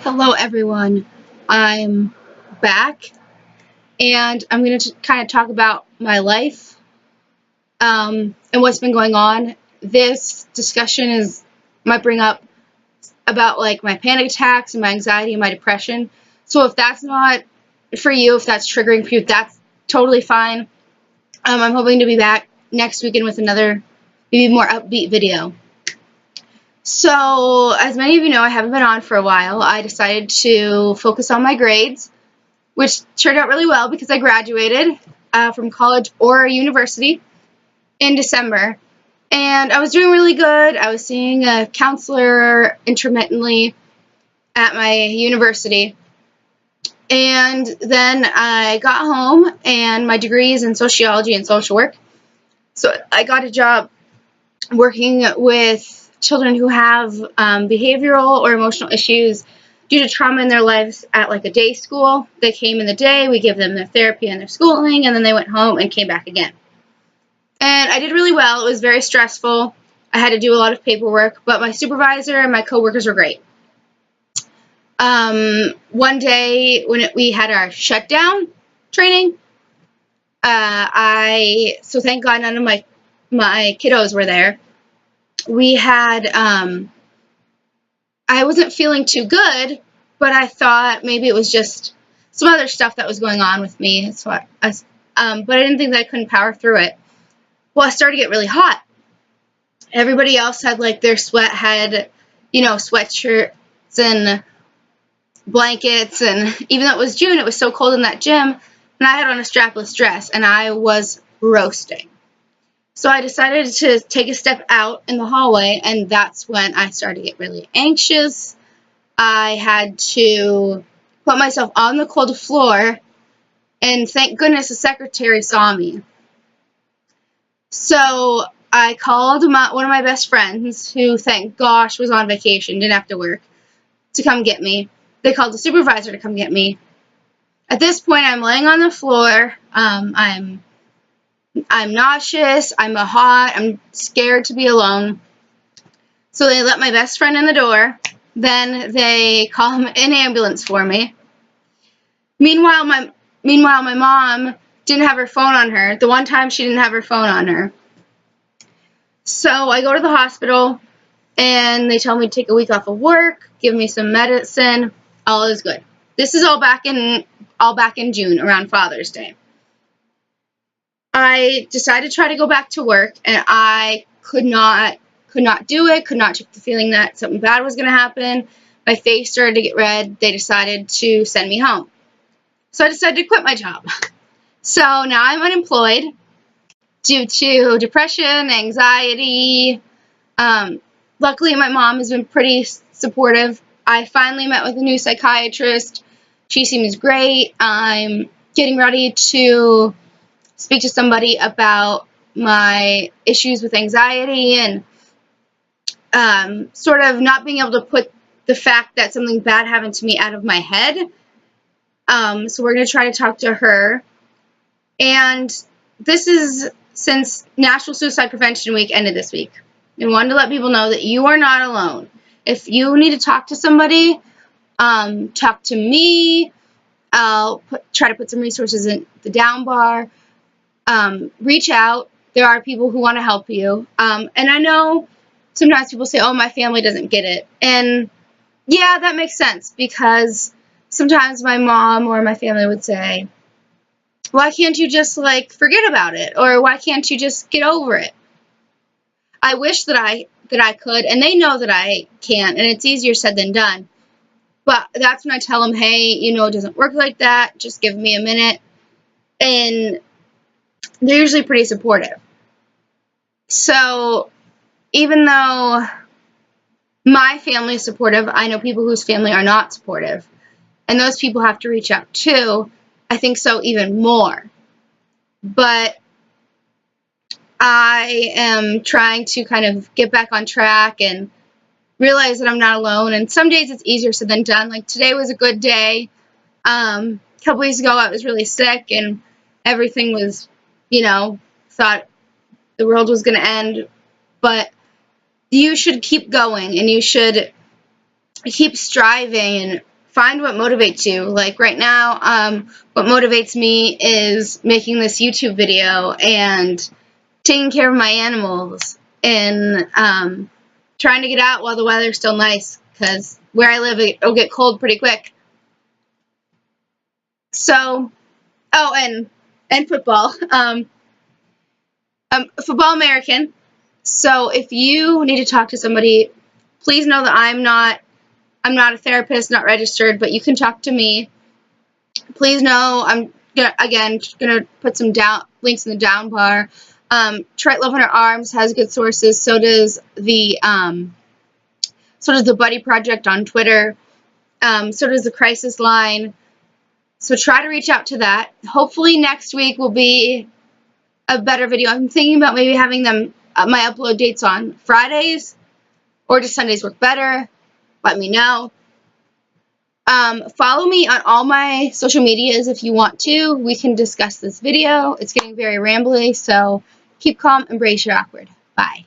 Hello, everyone. I'm back, and I'm going to kind of talk about my life and what's been going on. This discussion might bring up about like my panic attacks and my anxiety and my depression. So if that's not for you, if that's triggering for you, that's totally fine. I'm hoping to be back next weekend with another, maybe more upbeat video. So, as many of you know, I haven't been on for a while. I decided to focus on my grades, which turned out really well because I graduated from college or university in December. And I was doing really good. I was seeing a counselor intermittently at my university. And then I got home, and my degree is in sociology and social work. So I got a job working with children who have behavioral or emotional issues due to trauma in their lives at like a day school. They came in the day, we give them their therapy and their schooling, and then they went home and came back again. And I did really well. It was very stressful. I had to do a lot of paperwork, but my supervisor and my coworkers were great. One day when we had our shutdown training, so thank God none of my kiddos were there. We had, I wasn't feeling too good, but I thought maybe it was just some other stuff that was going on with me. So but I didn't think that I couldn't power through it. Well, I started to get really hot. Everybody else had like their sweatshirts and blankets, and even though it was June, it was so cold in that gym, and I had on a strapless dress, and I was roasting. So I decided to take a step out in the hallway, and that's when I started to get really anxious. I had to put myself on the cold floor, and thank goodness the secretary saw me. So I called one of my best friends, who thank gosh was on vacation, didn't have to work, to come get me. They called the supervisor to come get me. At this point, I'm laying on the floor. I'm nauseous. I'm hot. I'm scared to be alone. So they let my best friend in the door. Then they call an ambulance for me. Meanwhile, my mom didn't have her phone on her. The one time she didn't have her phone on her. So I go to the hospital, and they tell me to take a week off of work, give me some medicine. All is good. This is all back in June, around Father's Day. I decided to try to go back to work, and I could not do it, could not shake the feeling that something bad was going to happen. My face started to get red. They decided to send me home. So I decided to quit my job. So now I'm unemployed due to depression, anxiety. Luckily, my mom has been pretty supportive. I finally met with a new psychiatrist. She seems great. I'm getting ready to speak to somebody about my issues with anxiety and sort of not being able to put the fact that something bad happened to me out of my head. So we're going to try to talk to her. And this is since National Suicide Prevention Week ended this week. I wanted to let people know that you are not alone. If you need to talk to somebody, talk to me. I'll try to put some resources in the down bar. Reach out. There are people who want to help you. And I know sometimes people say, oh, my family doesn't get it. And yeah, that makes sense, because sometimes my mom or my family would say, why can't you just like forget about it? Or why can't you just get over it? I wish that I could, and they know that I can't, and it's easier said than done. But that's when I tell them, hey, it doesn't work like that. Just give me a minute. And they're usually pretty supportive. So even though my family is supportive, I know people whose family are not supportive. And those people have to reach out too. I think so even more. But I am trying to kind of get back on track and realize that I'm not alone. And some days it's easier said than done. Like today was a good day. A couple weeks ago I was really sick, and everything was, thought the world was going to end. But you should keep going, and you should keep striving and find what motivates you. Like right now, what motivates me is making this YouTube video and taking care of my animals and trying to get out while the weather's still nice, because where I live it'll get cold pretty quick. So, oh, and football, football American. So if you need to talk to somebody, please know that I'm not a therapist, not registered, but you can talk to me. Please know I'm gonna put some links in the down bar. Trite Love Under Arms has good sources. So does the Buddy Project on Twitter. So does the Crisis Line. So try to reach out to that. Hopefully next week will be a better video. I'm thinking about maybe having them my upload dates on Fridays, or does Sundays work better? Let me know. Follow me on all my social medias if you want to. We can discuss this video. It's getting very rambly, so keep calm, embrace your awkward. Bye.